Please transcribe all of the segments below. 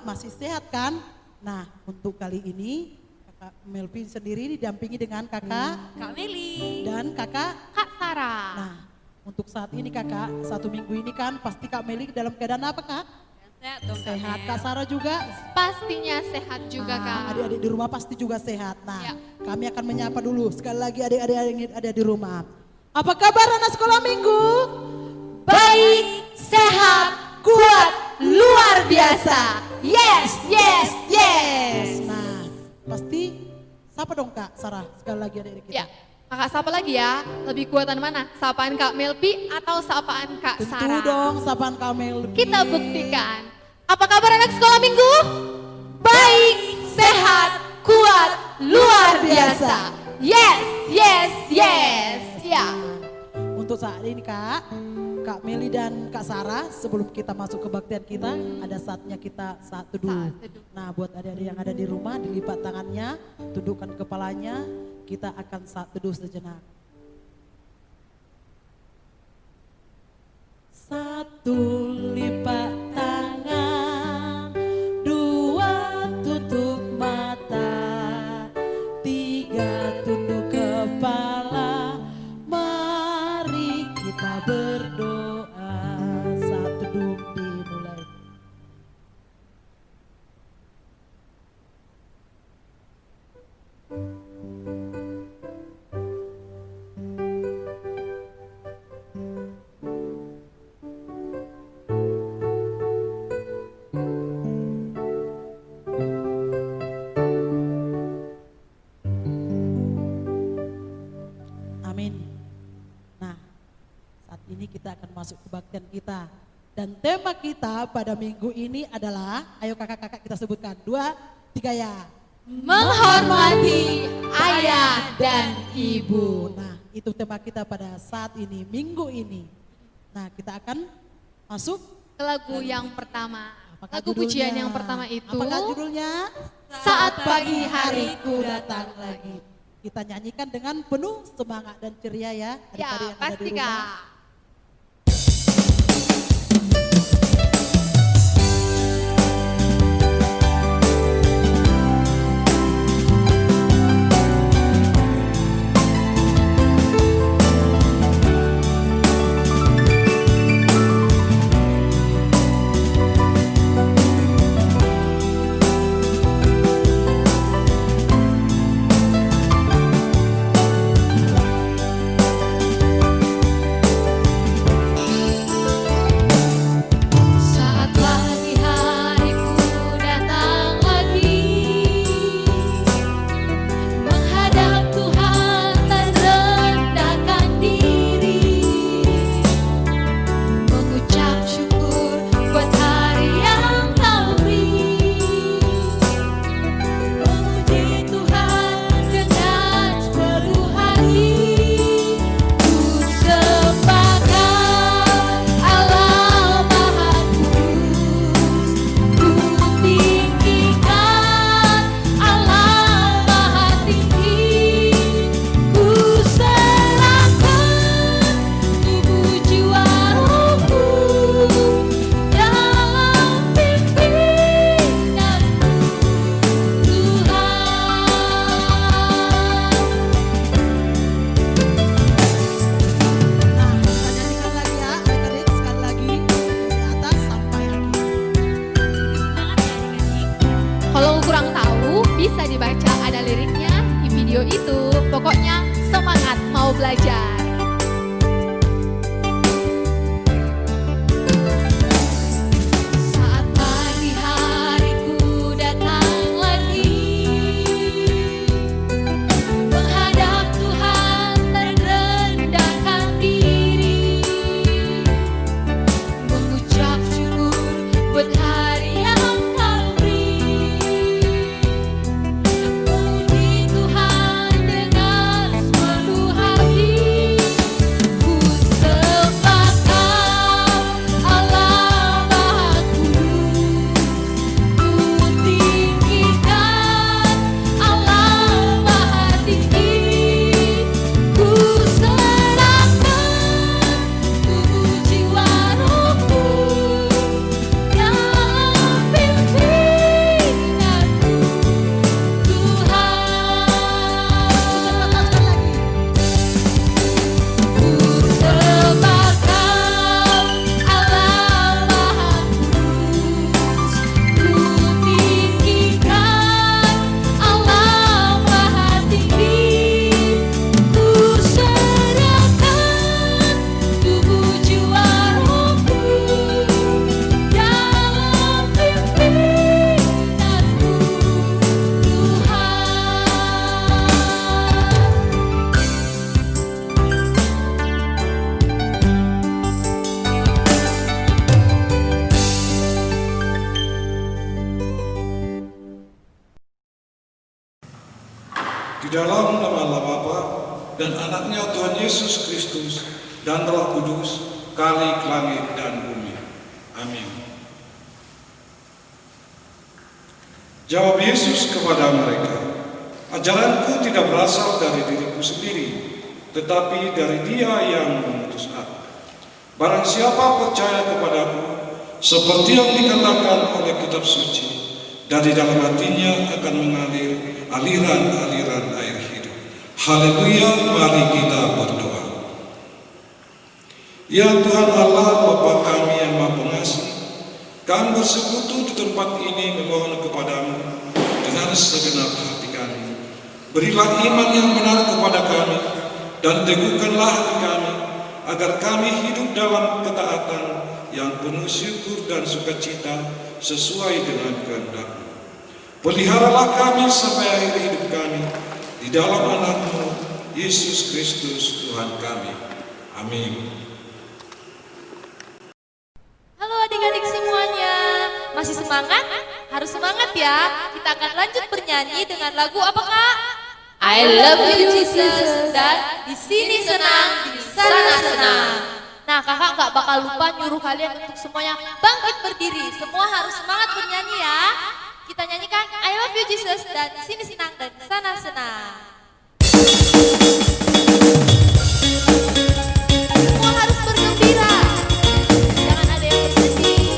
masih sehat kan? Nah, untuk kali ini Kakak Melvin sendiri didampingi dengan Kakak Kak Meli dan Kakak. Kak Sarah. Nah, untuk saat ini Kakak, 1 minggu ini kan pasti Kak Meli dalam keadaan apa Kak? Sehat dong Kak Sehat. Mel. Kak Sarah juga? Pastinya sehat juga Kak. Adik-adik di rumah pasti juga sehat. Nah, Ya. kami akan menyapa dulu sekali lagi adik-adik yang ada di rumah. Apa kabar anak sekolah minggu? Baik, sehat, kuat, luar biasa. Yes, yes, yes. Nah, pasti siapa dong Kak Sarah sekali lagi adik-adik kita? Ya, kakak sapa lagi ya. Lebih kuatan mana? Sapaan Kak Melpi atau sapaan Kak Tentu Sarah? dong sapaan Kak Melvin. Kita buktikan. Apa kabar anak sekolah minggu? Baik, sehat, kuat, luar biasa. Yes, yes, yes. Ya. Untuk saat ini Kak Meli dan Kak Sarah, sebelum kita masuk ke kebaktian kita, ada saatnya kita saat teduh. Saat teduh. Nah, buat adik-adik yang ada di rumah, dilipat tangannya, tundukkan kepalanya, kita akan saat teduh sejenak. Satu, lipat tangan, dua, tutup mata, tiga, tunduk kepala, mari kita berdoa. Saat teduh dimulai. Amin. Nah, saat ini kita akan masuk kebaktian kita. Dan tema kita pada minggu ini adalah, ayo kakak-kakak kita sebutkan, 2, 3 ya. Menghormati ayah dan ibu. Nah, itu tema kita pada saat ini, minggu ini. Nah, kita akan masuk. Ke lagu yang pertama. Apakah Lagu judulnya? pujian yang pertama itu. Apakah judulnya? Saat pagi hariku datang lagi. Kita nyanyikan dengan penuh semangat dan ceria ya. Adik-adik Ya, yang ada pasti di rumah. Kak. Saat pagi hariku datang lagi, menghadap Tuhan dan rendahkan diri, mengucap syukur buat hari yang Kau beri, memuji Tuhan dengan sepenuh hati. Ku sembahkan Allah Maha Kudus, ku tinggikan Allah Maha Tinggi, ku serahkan tubuh jiwa rohku dalam pimpinan-Mu Tuhan. Nah, kita nyanyikan lagi ya, adik-adik sekali lagi. Di atas sampai akhir. Kalau kurang tahu, bisa dibaca ada liriknya di video itu. Pokoknya semangat mau belajar. Saat pagi hariku datang lagi, menghadap Tuhan dan rendahkan diri, mengucap syukur buat hari yang Kau beri, memuji Tuhan dengan sepenuh hati. Di dalam nama Allah Bapa dan anaknya Tuhan Yesus Kristus dan Roh Kudus, kali ke langit dan bumi. Amin. Jawab Yesus kepada mereka, ajaranku tidak berasal dari diriku sendiri, tetapi dari Dia yang mengutus aku. Barang siapa percaya kepadaku, seperti yang dikatakan oleh kitab suci, dari dalam hatinya akan mengalir aliran-aliran air hidup. Haleluya, mari kita berdoa. Ya Tuhan Allah, Bapa kami yang Maha Pengasih, kami bersekutu di tempat ini memohon kepadamu dengan segenap hati kami. Berilah iman yang benar kepada kami dan teguhkanlah hati kami, agar kami hidup dalam ketaatan yang penuh syukur dan sukacita sesuai dengan kehendak-Mu. Peliharalah kami sampai akhir hidup kami di dalam anakmu Yesus Kristus Tuhan kami. Amin. Halo adik-adik semuanya, masih semangat? Harus semangat ya. Kita akan lanjut bernyanyi dengan lagu apa Kak? I love you Jesus, dan di sini senang, di sana senang. Nah kakak nggak bakal lupa nyuruh kalian untuk semuanya bangkit berdiri. Semua harus semangat bernyanyi ya. Kita nyanyikan I love you Jesus, dan di sini senang dan di sana senang. Semua harus bergembira. Jangan ada yang bersedih.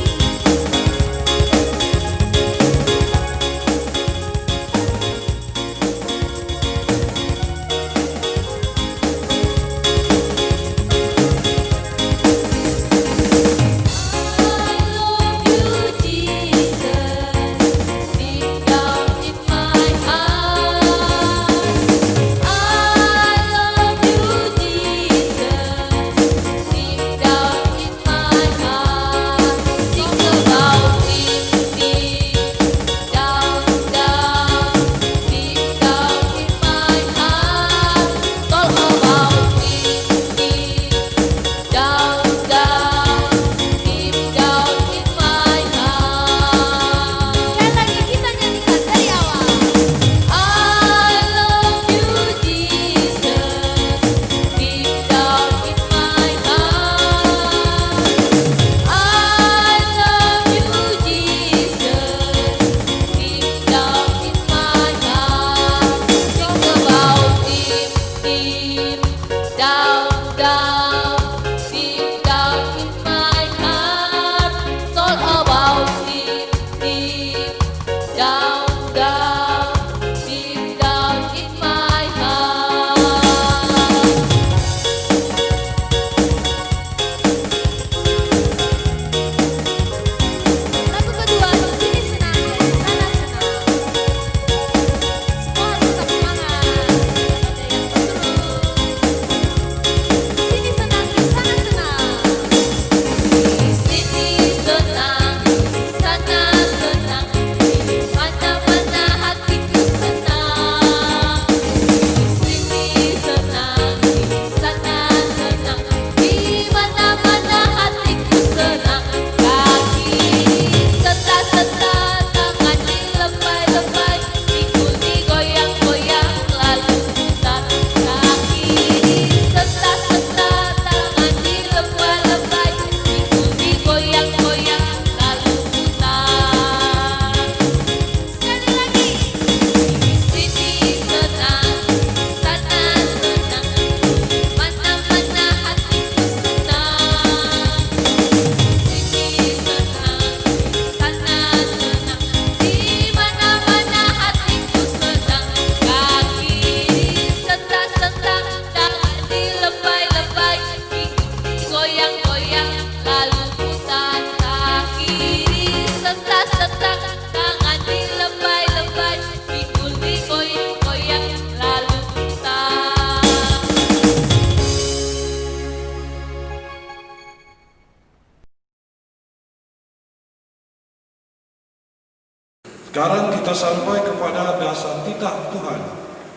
Sekarang kita sampai kepada dasar titah Tuhan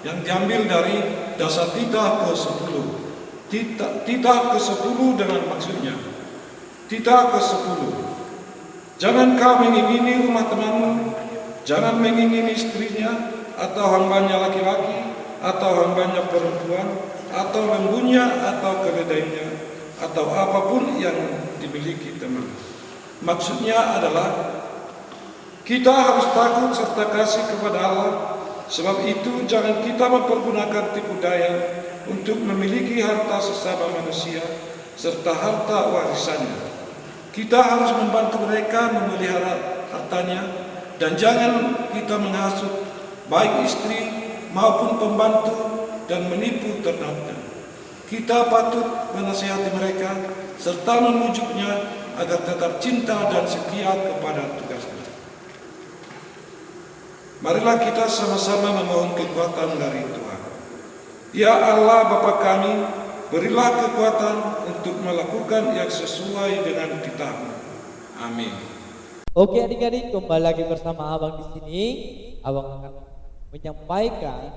yang diambil dari dasar titah ke-10. Titah ke-10 dengan maksudnya. Titah ke-10. Jangan kau mengingini rumah temanmu, jangan mengingini istrinya atau hambanya laki-laki, atau hambanya perempuan, atau lembunya, atau keledainya, atau apapun yang dimiliki teman. Maksudnya adalah kita harus takut serta kasih kepada Allah. Sebab itu jangan kita mempergunakan tipu daya untuk memiliki harta sesama manusia serta harta warisannya. Kita harus membantu mereka memelihara hartanya, dan jangan kita menghasut baik istri maupun pembantu dan menipu ternaknya. Kita patut menasihati mereka serta memujuknya agar tetap cinta dan setia kepada tugasnya. Marilah kita sama-sama memohon kekuatan dari Tuhan. Ya Allah Bapa kami, berilah kekuatan untuk melakukan yang sesuai dengan kitab-Mu. Amin. Oke adik-adik, kembali lagi bersama Abang di sini. Abang akan menyampaikan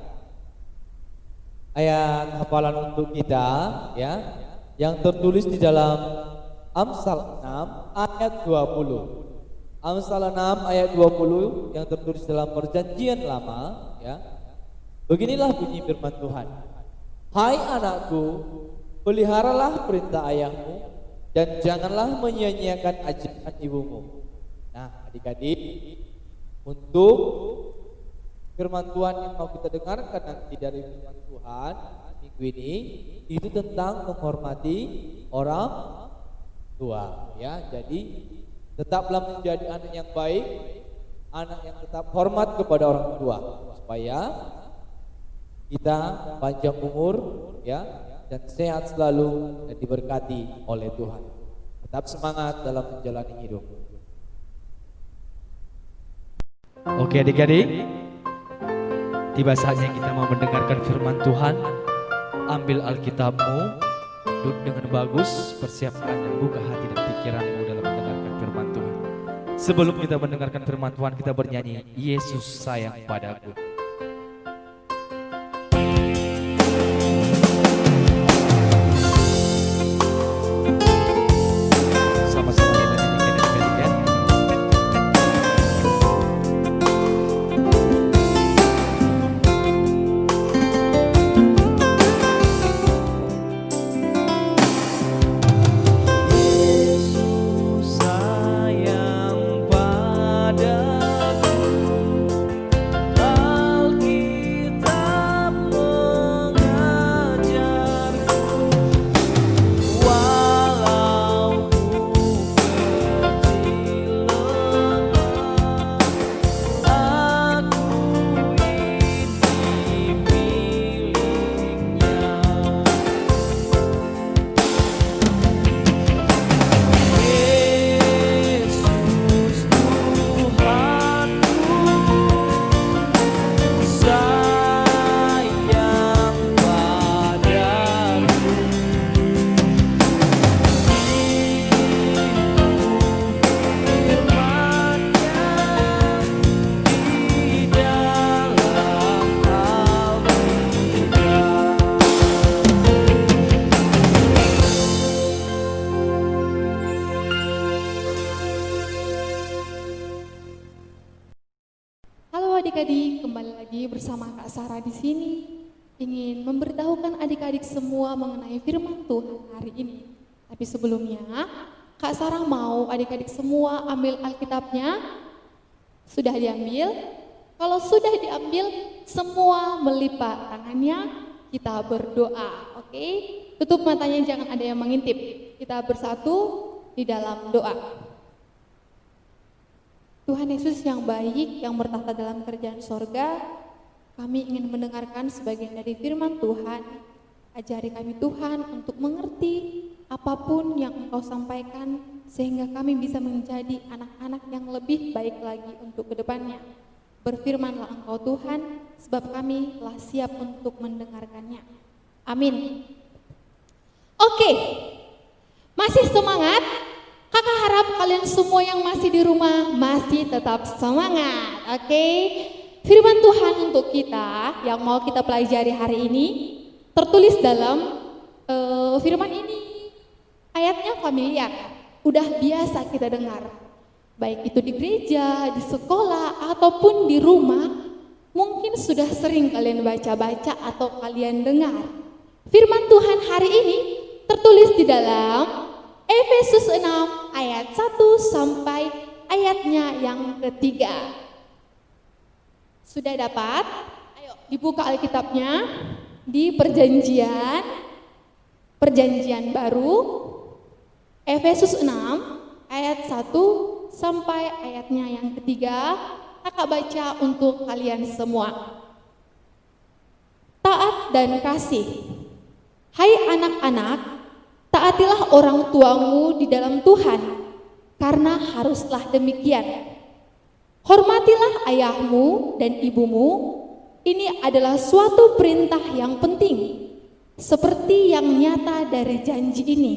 ayat hafalan untuk kita, ya, yang tertulis di dalam Amsal 6 ayat 20. Amsal 6 ayat 20 yang tertulis dalam Perjanjian Lama, ya. Beginilah bunyi firman Tuhan. Hai anakku, peliharalah perintah ayahmu dan janganlah menyia-nyiakan ajaran ibumu. Nah, adik-adik, untuk firman Tuhan yang mau kita dengarkan nanti dari firman Tuhan minggu ini itu tentang menghormati orang tua, ya. Jadi tetaplah menjadi anak yang baik, anak yang tetap hormat kepada orang tua, supaya kita panjang umur, ya, dan sehat selalu dan diberkati oleh Tuhan. Tetap semangat dalam menjalani hidup. Oke adik-adik, tiba saatnya kita mau mendengarkan firman Tuhan. Ambil Alkitabmu, duduk dengan bagus, persiapkan dan buka hati dan pikiranmu dalam mendengarkan firman Tuhan. Sebelum kita mendengarkan firman Tuhan, kita bernyanyi Yesus sayang padaku. Sama-sama kita nyanyikan adik-adik. Sayang padaku, adik-adik, kembali lagi bersama Kak Sarah di sini. Ingin memberitahukan adik-adik semua mengenai firman Tuhan hari ini. Tapi sebelumnya, Kak Sarah mau adik-adik semua ambil Alkitabnya. Sudah diambil? Kalau sudah diambil, semua melipat tangannya, kita berdoa, oke? Tutup matanya, jangan ada yang mengintip. Kita bersatu di dalam doa. Tuhan Yesus yang baik, yang bertahta dalam kerajaan sorga, kami ingin mendengarkan sebagian dari firman Tuhan. Ajari kami Tuhan untuk mengerti apapun yang Engkau sampaikan, sehingga kami bisa menjadi anak-anak yang lebih baik lagi untuk kedepannya. Berfirmanlah Engkau Tuhan, sebab kami telah siap untuk mendengarkannya. Amin. Oke, masih semangat? Kakak harap kalian semua yang masih di rumah masih tetap semangat, oke? Firman Tuhan untuk kita yang mau kita pelajari hari ini tertulis dalam firman ini. Ayatnya familiar, udah biasa kita dengar. Baik itu di gereja, di sekolah, ataupun di rumah, mungkin sudah sering kalian baca-baca atau kalian dengar. Firman Tuhan hari ini tertulis di dalam Efesus 6 ayat 1 sampai ayatnya yang ketiga. Sudah dapat? Ayo dibuka Alkitabnya di Perjanjian Baru Efesus 6 ayat 1 sampai ayatnya yang ketiga. Kakak baca untuk kalian semua. Taat dan kasih. Hai anak-anak, taatilah orang tuamu di dalam Tuhan, karena haruslah demikian. Hormatilah ayahmu dan ibumu. Ini adalah suatu perintah yang penting, seperti yang nyata dari janji ini,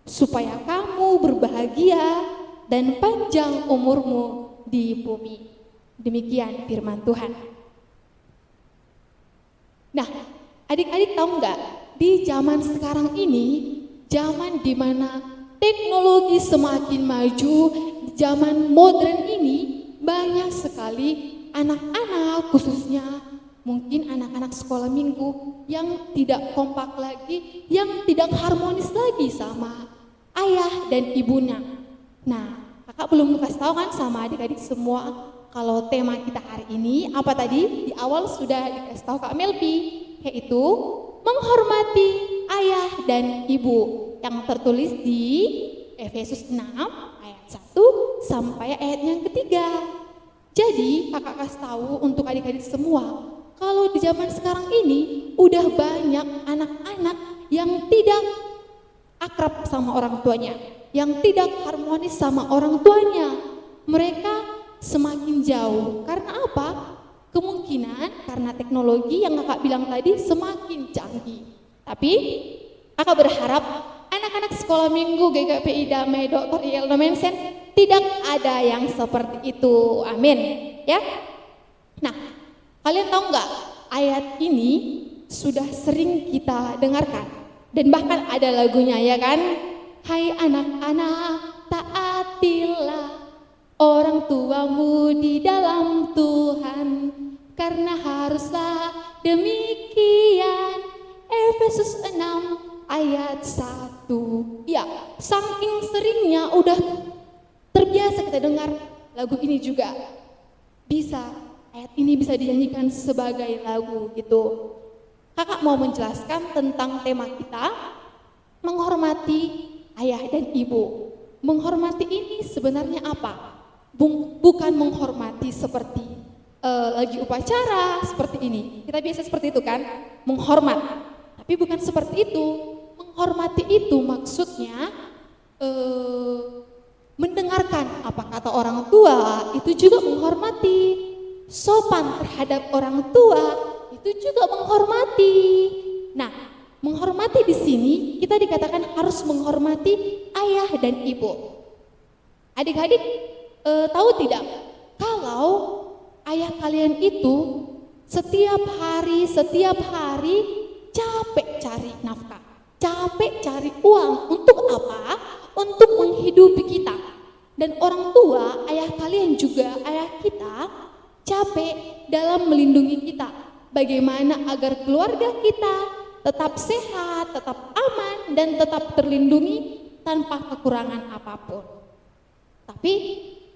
supaya kamu berbahagia dan panjang umurmu di bumi. Demikian firman Tuhan. Nah, adik-adik tahu nggak, di zaman sekarang ini, zaman di mana teknologi semakin maju, di zaman modern ini, banyak sekali anak-anak, khususnya mungkin anak-anak sekolah minggu yang tidak kompak lagi, yang tidak harmonis lagi sama ayah dan ibunya. Nah, kakak belum kasih tahu kan sama adik-adik semua kalau tema kita hari ini apa tadi? Di awal sudah dikasih tahu Kak Melpi, yaitu menghormati ayah dan ibu yang tertulis di Efesus 6 ayat 1 sampai ayat yang ketiga. Jadi kakak kasih tahu untuk adik-adik semua, kalau di zaman sekarang ini udah banyak anak-anak yang tidak akrab sama orang tuanya, yang tidak harmonis sama orang tuanya. Mereka semakin jauh. Karena apa? Kemungkinan karena teknologi yang kakak bilang tadi semakin canggih. Tapi kakak berharap anak-anak sekolah minggu GKPI Damai Dr. Yelna Mensen tidak ada yang seperti itu. Amin. Ya. Nah, kalian tahu nggak, ayat ini sudah sering kita dengarkan dan bahkan ada lagunya, ya kan? Hai anak-anak, taatilah orang tuamu di dalam Tuhan, karena haruslah demikian. Efesus 6 ayat 1. Ya, saking seringnya udah terbiasa kita dengar lagu ini juga. Ayat ini bisa dinyanyikan sebagai lagu gitu. Kakak mau menjelaskan tentang tema kita, menghormati ayah dan ibu. Menghormati ini sebenarnya apa? Bukan menghormati seperti lagi upacara seperti ini. Kita biasa seperti itu kan, menghormat. Tapi bukan seperti itu. Menghormati itu maksudnya mendengarkan apa kata orang tua, itu juga menghormati. Sopan terhadap orang tua, itu juga menghormati. Nah, menghormati di sini kita dikatakan harus menghormati ayah dan ibu. Adik-adik tahu tidak, kalau ayah kalian itu setiap hari capek cari nafkah, capek cari uang untuk apa? Untuk menghidupi kita. Dan orang tua, ayah kalian juga, ayah kita capek dalam melindungi kita. Bagaimana agar keluarga kita tetap sehat, tetap aman, dan tetap terlindungi tanpa kekurangan apapun. Tapi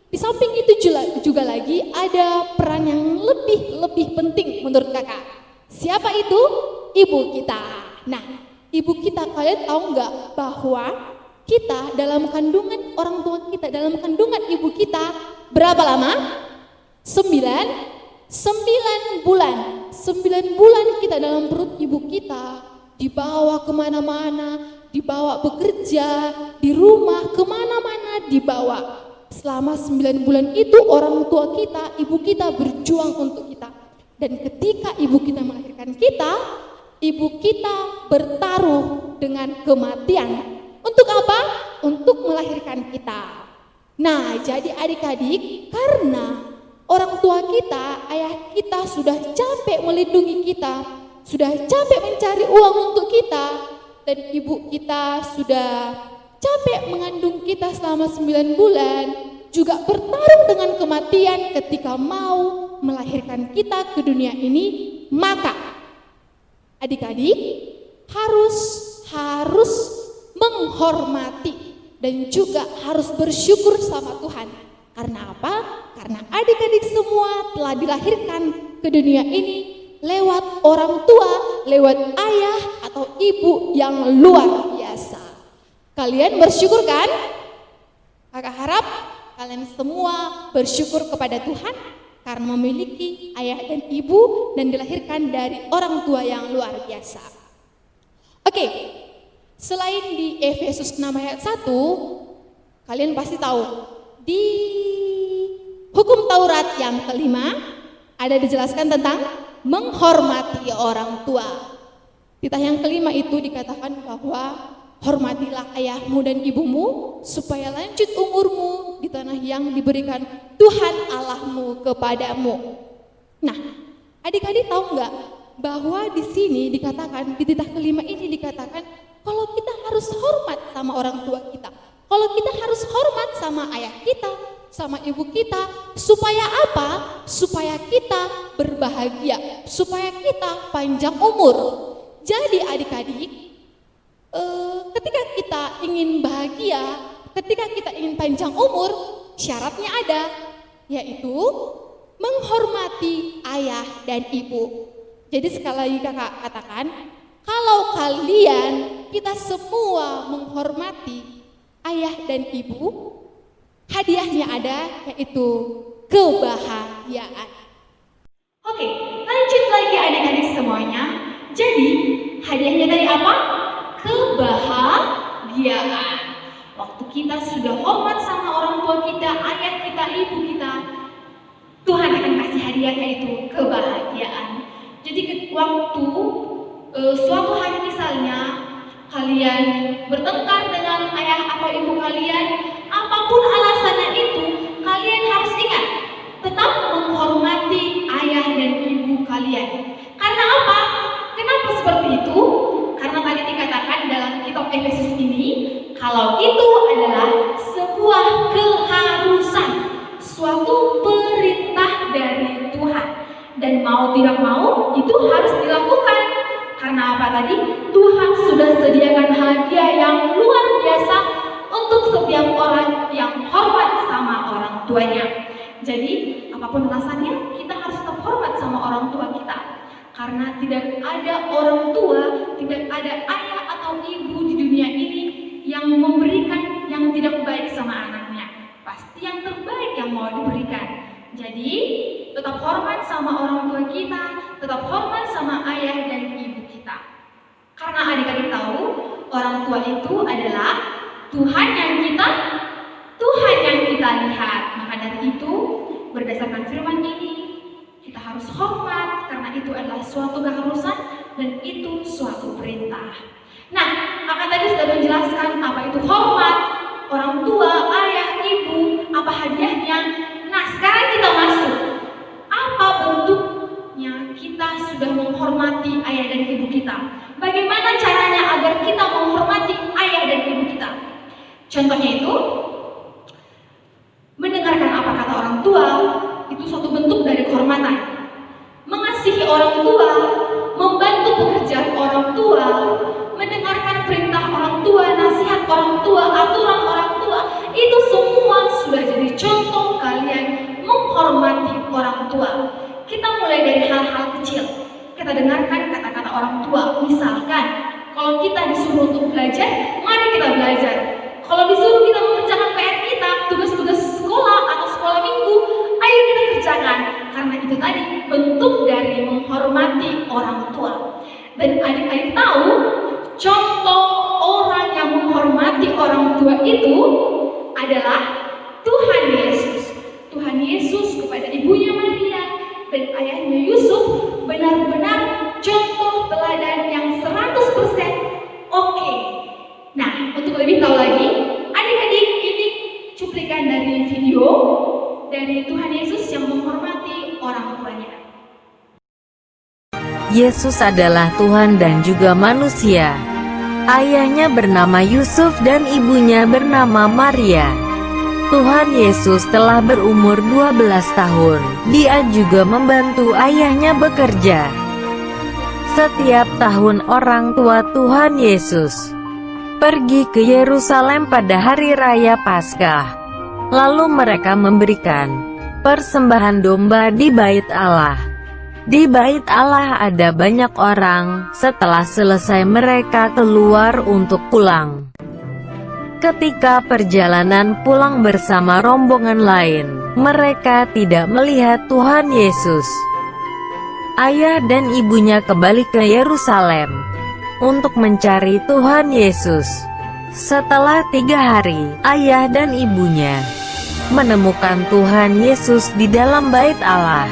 di samping itu juga lagi ada peran yang lebih penting menurut kakak. Siapa itu? Ibu kita. Nah, ibu kita, kalian tahu nggak bahwa kita dalam kandungan orang tua kita, dalam kandungan ibu kita berapa lama? 9 bulan. 9 bulan kita dalam perut ibu kita, dibawa kemana-mana, dibawa bekerja, di rumah kemana-mana dibawa. Selama 9 bulan itu orang tua kita, ibu kita berjuang untuk kita. Dan ketika ibu kita melahirkan kita, ibu kita bertaruh dengan kematian. Untuk apa? Untuk melahirkan kita. Nah, jadi adik-adik, karena orang tua kita, ayah kita sudah capek melindungi kita, sudah capek mencari uang untuk kita, dan ibu kita sudah capek mengandung kita selama 9 bulan, juga bertarung dengan kematian ketika mau melahirkan kita ke dunia ini, maka adik-adik harus menghormati dan juga harus bersyukur sama Tuhan. Karena apa? Karena adik-adik semua telah dilahirkan ke dunia ini lewat orang tua, lewat ayah atau ibu yang luar biasa. Kalian bersyukur kan? Kakak harap kalian semua bersyukur kepada Tuhan karena memiliki ayah dan ibu dan dilahirkan dari orang tua yang luar biasa. Oke, selain di Efesus 6 ayat 1, kalian pasti tahu di hukum Taurat yang kelima ada dijelaskan tentang menghormati orang tua. Titah yang kelima itu dikatakan bahwa hormatilah ayahmu dan ibumu supaya lanjut umurmu di tanah yang diberikan Tuhan Allahmu kepadamu. Nah, adik-adik tahu nggak bahwa di sini dikatakan, di titah kelima ini dikatakan kalau kita harus hormat sama orang tua kita, kalau kita harus hormat sama ayah kita, sama ibu kita, supaya apa? Supaya kita berbahagia, supaya kita panjang umur. Jadi adik-adik, ketika kita ingin bahagia, ketika kita ingin panjang umur, syaratnya ada, yaitu menghormati ayah dan ibu. Jadi sekali lagi kakak katakan, kalau kalian, kita semua menghormati ayah dan ibu, hadiahnya ada, yaitu kebahagiaan. Oke, lanjut lagi adik-adik semuanya. Jadi hadiahnya dari apa? Kebahagiaan. Waktu kita sudah hormat sama orang tua kita, ayah kita, ibu kita, Tuhan akan kasih hadiah, yaitu kebahagiaan. Jadi waktu suatu hari misalnya kalian bertengkar dengan ayah atau ibu kalian, apapun alasannya itu, kalian harus ingat tetap menghormati ayah dan ibu kalian. Karena apa? Kenapa seperti itu? Karena tadi dikatakan dalam kitab Efesus ini, kalau itu adalah sebuah keharusan, suatu perintah dari Tuhan, dan mau tidak mau itu harus dilakukan. Karena apa tadi? Tuhan sudah sediakan hadiah yang luar biasa untuk setiap orang yang hormat sama orang tuanya. Jadi apapun alasannya, kita harus tetap hormat sama orang tua kita. Karena tidak ada orang tua, tidak ada ayah atau ibu di dunia ini yang memberikan yang tidak baik sama anaknya. Pasti yang terbaik yang mau diberikan. Jadi tetap hormat sama orang tua kita, tetap hormat sama ayah dan ibu kita. Karena adik-adik tahu, orang tua itu adalah Tuhan yang kita lihat. Maka dari itu, berdasarkan firman ini, kita harus hormat karena itu adalah suatu keharusan dan itu suatu perintah. Nah, kakak tadi sudah menjelaskan apa itu hormat, orang tua, ayah, ibu, apa hadiahnya. Nah, sekarang kita masuk. Apa bentuknya kita sudah menghormati ayah dan ibu kita? Bagaimana caranya agar kita menghormati ayah dan ibu kita? Contohnya itu, mendengarkan apa kata orang tua, itu suatu bentuk dari kehormatan. Mengasihi orang tua, membantu pekerjaan orang tua, mendengarkan perintah orang tua, nasihat orang tua, aturan orang tua, itu semua sudah jadi contoh kalian menghormati orang tua. Kita mulai dari hal-hal kecil. Kita dengarkan kata-kata orang tua. Misalkan, kalau kita disuruh untuk belajar, mari kita belajar. Kalau disuruh kita mengerjakan PR kita, tugas-tugas sekolah atau sekolah minggu, ayo kita kerjakan. Karena itu tadi bentuk dari menghormati orang tua. Dan adik-adik tahu, contoh orang yang menghormati orang tua itu adalah Tuhan Yesus. Tuhan Yesus kepada ibunya Maria dan ayahnya Yusuf benar-benar contoh teladan yang 100% oke. Nah, untuk lebih tahu lagi, adik-adik, ini cuplikan dari video dari Tuhan Yesus yang menghormati orang tuanya. Yesus adalah Tuhan dan juga manusia. Ayahnya bernama Yusuf dan ibunya bernama Maria. Tuhan Yesus telah berumur 12 tahun. Dia juga membantu ayahnya bekerja. Setiap tahun orang tua Tuhan Yesus pergi ke Yerusalem pada hari raya Paskah. Lalu mereka memberikan persembahan domba di Bait Allah. Di Bait Allah ada banyak orang. Setelah selesai mereka keluar untuk pulang. Ketika perjalanan pulang bersama rombongan lain, mereka tidak melihat Tuhan Yesus. Ayah dan ibunya kembali ke Yerusalem untuk mencari Tuhan Yesus. Setelah 3 hari, ayah dan ibunya menemukan Tuhan Yesus di dalam Bait Allah.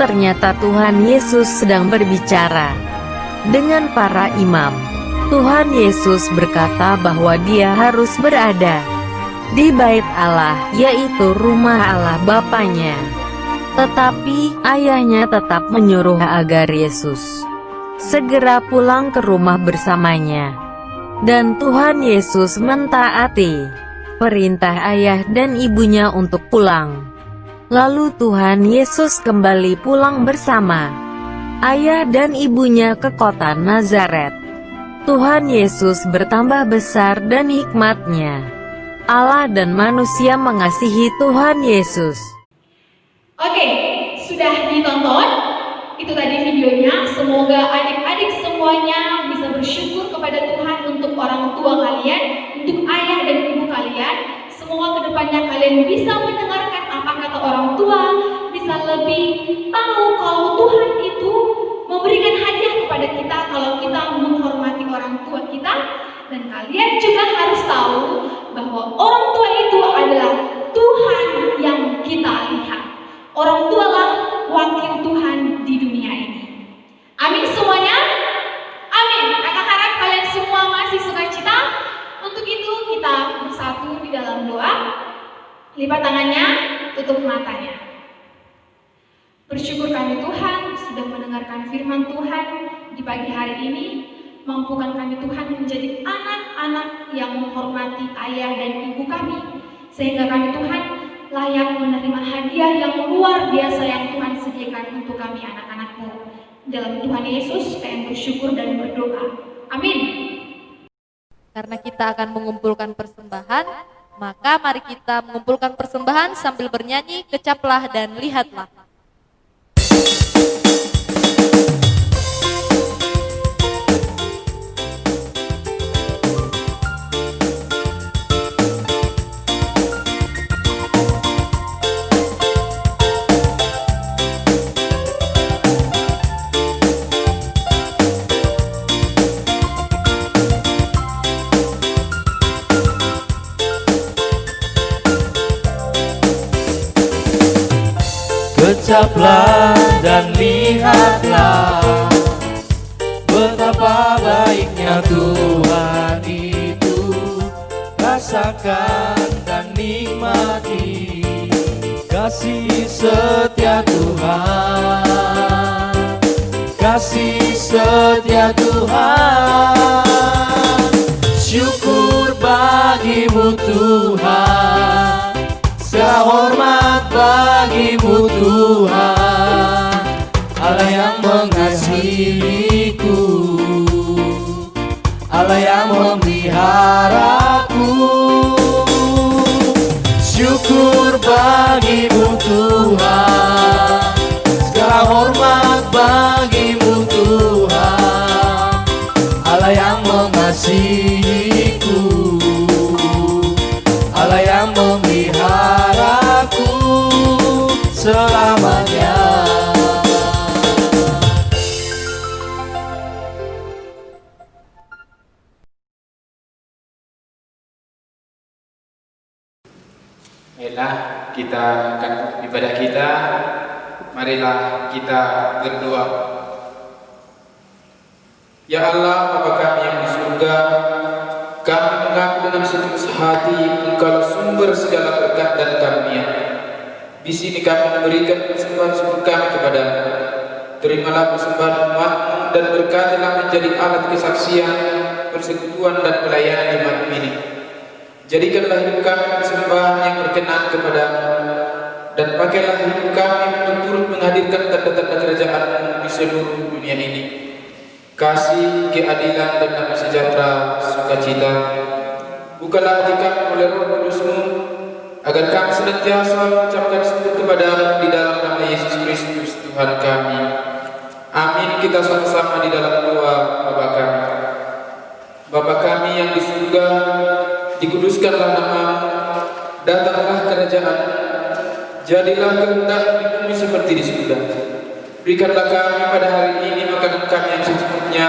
Ternyata Tuhan Yesus sedang berbicara dengan para imam. Tuhan Yesus berkata bahwa dia harus berada di Bait Allah, yaitu rumah Allah Bapanya. Tetapi ayahnya tetap menyuruh agar Yesus segera pulang ke rumah bersamanya. Dan Tuhan Yesus mentaati perintah ayah dan ibunya untuk pulang. Lalu Tuhan Yesus kembali pulang bersama ayah dan ibunya ke kota Nazaret. Tuhan Yesus bertambah besar dan hikmatnya. Allah dan manusia mengasihi Tuhan Yesus. Oke, sudah ditonton? Itu tadi videonya. Semoga adik-adik semuanya bisa bersyukur kepada Tuhan untuk orang tua kalian, untuk ayah dan ibu kalian. Semoga kedepannya kalian bisa mendengarkan apa kata orang tua, bisa lebih tahu kalau Tuhan itu memberikan hadiah kepada kita kalau kita menghormati orang tua kita. Dan kalian juga harus tahu bahwa orang tua itu adalah Tuhan yang kita lihat. Orang tualah wakil Tuhan di dunia ini. Amin semuanya? Amin. Kakak harap kalian semua masih sukacita. Untuk itu kita bersatu di dalam doa. Lipat tangannya, tutup matanya. Bersyukur kami Tuhan sudah mendengarkan firman Tuhan di pagi hari ini. Mampukan kami Tuhan menjadi anak-anak yang menghormati ayah dan ibu kami. Sehingga kami Tuhan layak menerima hadiah yang luar biasa yang Tuhan sediakan untuk kami anak-anak-Mu. Dalam Tuhan Yesus kami bersyukur dan berdoa. Amin. Karena kita akan mengumpulkan persembahan, maka mari kita mengumpulkan persembahan sambil bernyanyi Kecaplah dan Lihatlah. Kecaplah dan lihatlah betapa baiknya Tuhan itu. Rasakan dan nikmati kasih setia Tuhan, kasih setia Tuhan. Syukur bagimu Tuhan, segala hormat bagimu Tuhan, Allah yang mengasihiku, Allah yang memeliharaku. Syukur bagimu Tuhan, segala hormat bagimu Tuhan, Allah yang mengasihiku, Allah yang memeliharaku selamanya. Baiklah, kita akan ibadah kita. Marilah kita berdoa. Ya Allah, Bapa kami yang di surga, kami mengaku dengan setulus hati Engkau sumber segala berkat dan karunia. Di sini kami memberikan persembahan syukur kami kepadamu. Terimalah persembahan umat-Mu dan berkatilah menjadi alat kesaksian, persekutuan dan pelayanan jemaat ini. Jadikanlah hidup kami persembahan yang berkenan kepadamu, dan pakailah hidup kami untuk turut menghadirkan tanda-tanda kerajaan-Mu di seluruh dunia ini. Kasih, keadilan, dan damai sejahtera, sukacita. Bukalah hati kami oleh Roh Kudus-Mu, agar kami senantiasa mengucapkan syukur kepadamu di dalam nama Yesus Kristus Tuhan kami. Amin. Kita sama-sama di dalam doa Bapa kami. Bapa kami yang di surga, dikuduskanlah namamu, datanglah kerajaan-Mu, jadilah kehendak-Mu di bumi seperti di surga. Berikanlah kami pada hari ini makanan kami yang secukupnya,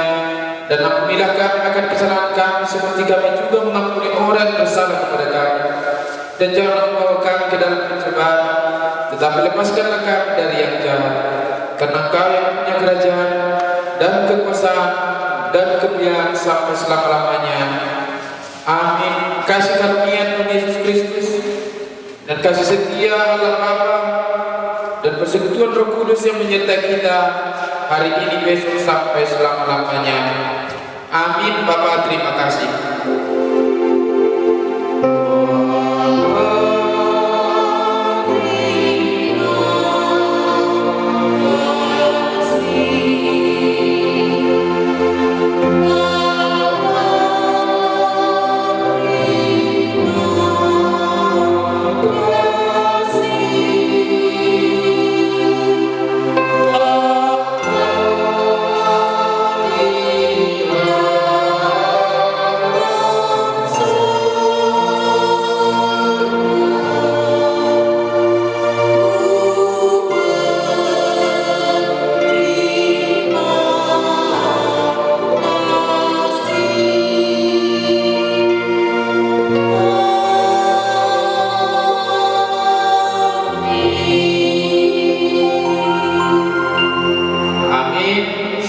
dan ampunilah kami akan kesalahan kami seperti kami juga mengampuni orang yang bersalah kepada kami. Dan janganlah membawa kami ke dalam pencobaan, tetapi lepaskanlah kami dari yang jahat. Karena Engkau yang punya kerajaan dan kekuasaan dan kemuliaan sampai selama-lamanya. Amin. Kasih karunia Tuhan Yesus Kristus dan kasih setia Allah Bapa dan persekutuan Roh Kudus yang menyertai kita hari ini, besok, sampai selama-lamanya. Amin. Bapa, terima kasih.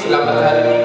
Selamat hari